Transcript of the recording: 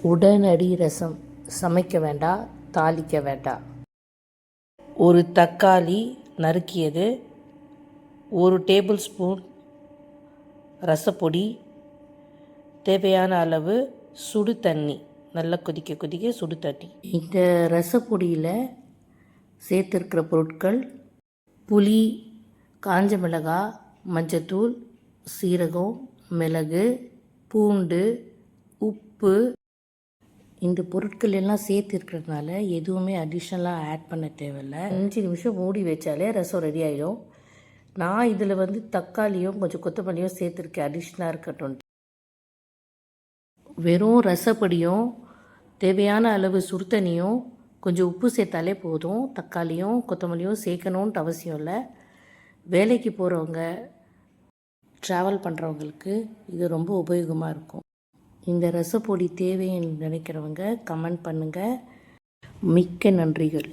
உடனடி ரசம். சமைக்க வேண்டாம், தாளிக்க வேண்டாம். ஒரு தக்காளி நறுக்கியது, 1 டேபிள் ஸ்பூன் ரசப்பொடி, தேவையான அளவு சுடு தண்ணி, நல்லா கொதிக்க கொதிக்க சுடு தண்ணி. இந்த ரசப்பொடியில் சேர்த்துருக்கிற பொருட்கள் புளி, காஞ்ச மிளகாய், மஞ்சத்தூள், சீரகம், மிளகு, பூண்டு, உப்பு. இந்த பொருட்கள் எல்லாம் சேர்த்துருக்கிறதுனால எதுவுமே அடிஷ்னலாக ஆட் பண்ண தேவையில்லை. 5 நிமிஷம் மூடி வச்சாலே ரசம் ரெடி ஆகிடும். நான் இதில் தக்காளியும் கொஞ்சம் கொத்தமல்லியும் சேர்த்துருக்கேன், அடிஷ்னலாக இருக்கட்டும். வெறும் ரசப்பொடியும் தேவையான அளவு சுடு தண்ணியும் கொஞ்சம் உப்பு சேர்த்தாலே போதும். தக்காளியும் கொத்தமல்லியும் சேர்க்கணுன்ட்டு அவசியம் இல்லை. வேலைக்கு போகிறவங்க, ட்ராவல் பண்ணுறவங்களுக்கு இது ரொம்ப உபயோகமாக இருக்கும். இந்த ரசப்பொடி தேவைன்னு நினைக்கிறவங்க கமெண்ட் பண்ணுங்கள். மிக்க நன்றிகள்.